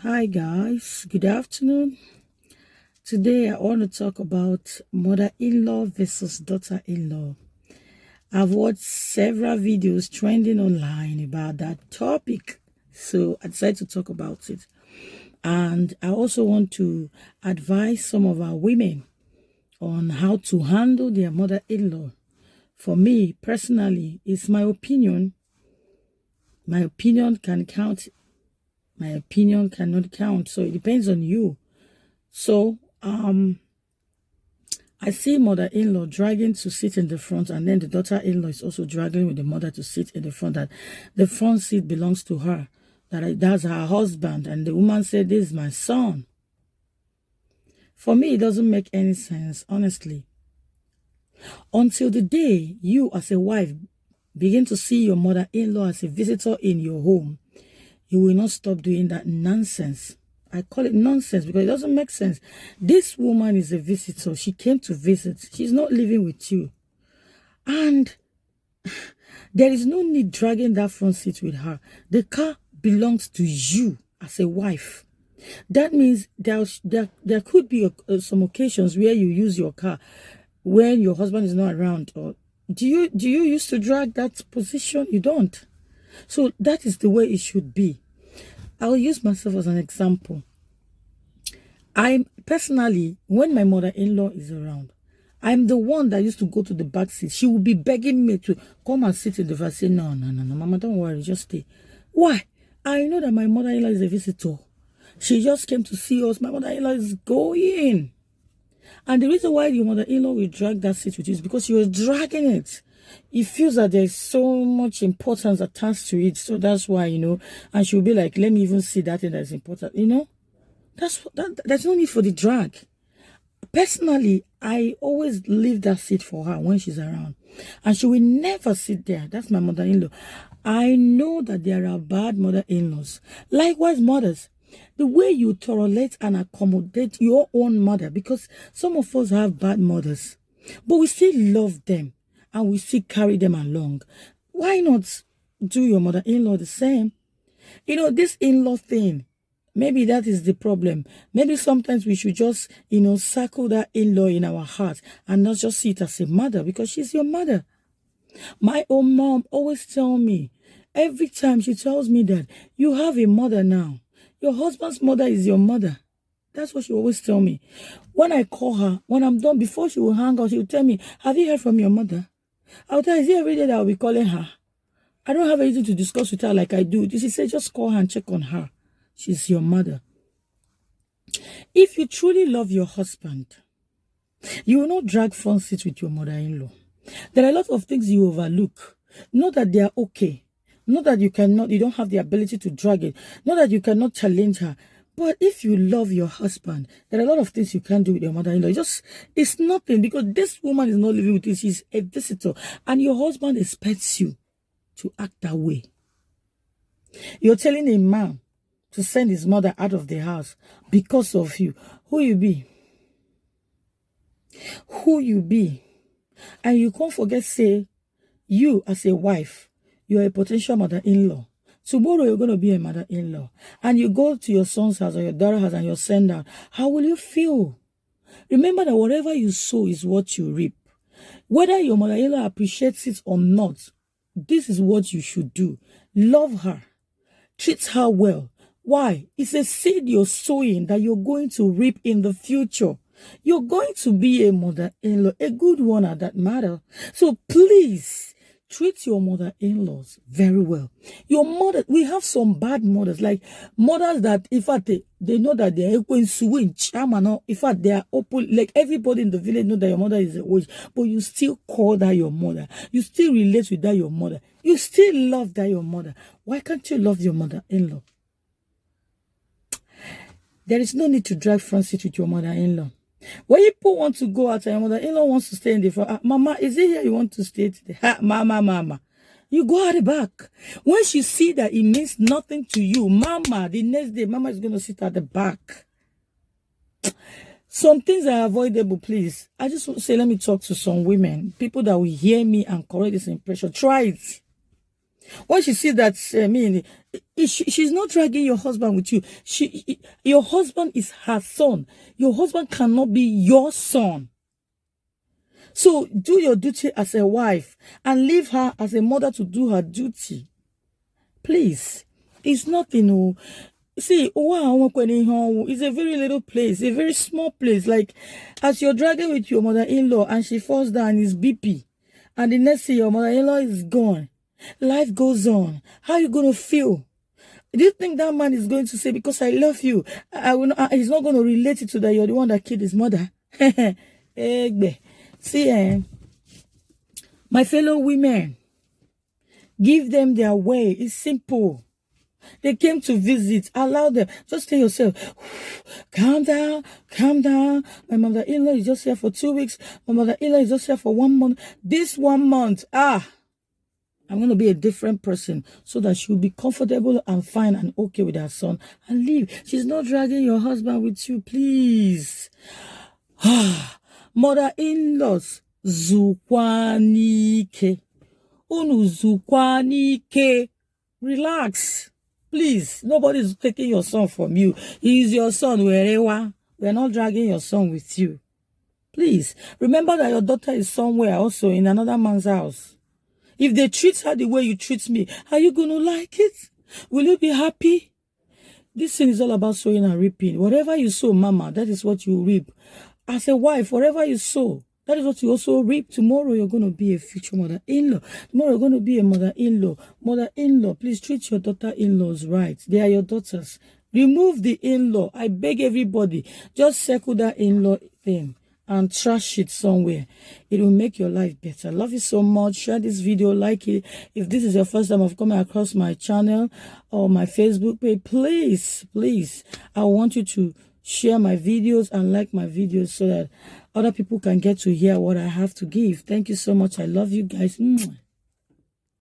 Hi guys, good afternoon. Today I want to talk about mother-in-law versus daughter-in-law. I've watched several videos trending online about that topic, so I decided to talk about it. And I also want to advise some of our women on how to handle their mother-in-law. For me personally, it's my opinion. My opinion can count. My opinion cannot count. So it depends on you. So I see mother-in-law dragging to sit in the front, and then the daughter-in-law is also dragging with the mother to sit in the front, that the front seat belongs to her, that's her husband, and the woman said, "This is my son." For me, it doesn't make any sense, honestly. Until the day you, as a wife, begin to see your mother-in-law as a visitor in your home, you will not stop doing that nonsense. I call it nonsense because it doesn't make sense. This woman is a visitor. She came to visit. She's not living with you. And there is no need dragging that front seat with her. The car belongs to you as a wife. That means there could be some occasions where you use your car when your husband is not around. Or do you used to drag that position? You don't. So that is the way it should be. I'll use myself as an example. I personally, when my mother-in-law is around, I'm the one that used to go to the back seat. She would be begging me to come and sit in the front. I say, no, Mama, don't worry, just stay. Why? I know that my mother-in-law is a visitor. She just came to see us. My mother-in-law is going. And the reason why your mother-in-law will drag that seat with you is because you're dragging it. It feels that there's so much importance attached to it. So that's why, and she'll be like, let me even see that thing that's important, There's no need for the drag. Personally, I always leave that seat for her when she's around. And she will never sit there. That's my mother-in-law. I know that there are bad mother-in-laws. Likewise, mothers. The way you tolerate and accommodate your own mother, because some of us have bad mothers, but we still love them and we still carry them along. Why not do your mother-in-law the same? This in-law thing, maybe that is the problem. Maybe sometimes we should just, circle that in-law in our heart and not just see it as a mother, because she's your mother. My own mom always tells me, every time she tells me that you have a mother now. Your husband's mother is your mother. That's what she always tells me. When I call her, when I'm done, before she will hang out, she will tell me, have you heard from your mother? I'll tell her, is it every day that I'll be calling her? I don't have anything to discuss with her like I do. She said, just call her and check on her. She's your mother. If you truly love your husband, you will not drag front seat with your mother-in-law. There are a lot of things you overlook. Not that they are okay. Not that you don't have the ability to drag it. Not that you cannot challenge her. But if you love your husband, there are a lot of things you can't do with your mother-in-law. It's nothing, because this woman is not living with you. She's a visitor. And your husband expects you to act that way. You're telling a man to send his mother out of the house because of you. Who you be? Who you be? And you can't forget, say, you as a wife, you're a potential mother-in-law. Tomorrow you're going to be a mother-in-law. And you go to your son's house or your daughter's house and you're sent out. How will you feel? Remember that whatever you sow is what you reap. Whether your mother-in-law appreciates it or not, this is what you should do. Love her. Treat her well. Why? It's a seed you're sowing that you're going to reap in the future. You're going to be a mother-in-law, a good one at that matter. So please, treat your mother-in-laws very well. Your mother, we have some bad mothers, like mothers that, in fact, they know that they're going to win. In fact, they are open, like everybody in the village know that your mother is a witch, but you still call that your mother. You still relate with that your mother. You still love that your mother. Why can't you love your mother-in-law? There is no need to drag front seat with your mother-in-law. When people want to go out and your mother-in-law wants to stay in the front, Mama, is it here you want to stay today? Mama. You go at the back. When she see that it means nothing to you, Mama, the next day, Mama is going to sit at the back. Some things are avoidable, please. I just want to say, let me talk to some women, people that will hear me and correct this impression. Try it. When she sees that, she's not dragging your husband with you. Your husband is her son. Your husband cannot be your son. So do your duty as a wife and leave her as a mother to do her duty. Please. It's nothing. See, it's a very little place, a very small place. Like, as you're dragging with your mother-in-law and she falls down and is BP, and the next thing your mother-in-law is gone. Life goes on. How are you going to feel? Do you think that man is going to say, because I love you, he's not going to relate it to that you're the one that killed his mother? See, my fellow women, give them their way. It's simple. They came to visit. Allow them. Just tell yourself, calm down, calm down. My mother-in-law is just here for 2 weeks. My mother-in-law is just here for 1 month. This 1 month, I'm going to be a different person so that she'll be comfortable and fine and okay with her son and leave. She's not dragging your husband with you, please. Mother-in-laws, zukwanike. Unu zukwanike. Relax. Please, nobody's taking your son from you. He's your son, wherever. We're not dragging your son with you. Please, remember that your daughter is somewhere also in another man's house. If they treat her the way you treat me, are you going to like it? Will you be happy? This thing is all about sowing and reaping. Whatever you sow, mama, that is what you reap. As a wife, whatever you sow, that is what you also reap. Tomorrow, you're going to be a future mother-in-law. Tomorrow, you're going to be a mother-in-law. Mother-in-law, please treat your daughter-in-laws right. They are your daughters. Remove the in-law. I beg everybody, just circle that in-law thing and trash it somewhere. It will make your life better. Love you so much. Share this video, like it. If this is your first time of coming across my channel or my Facebook page, please, I want you to share my videos and like my videos so that other people can get to hear what I have to give. Thank you so much. I love you guys.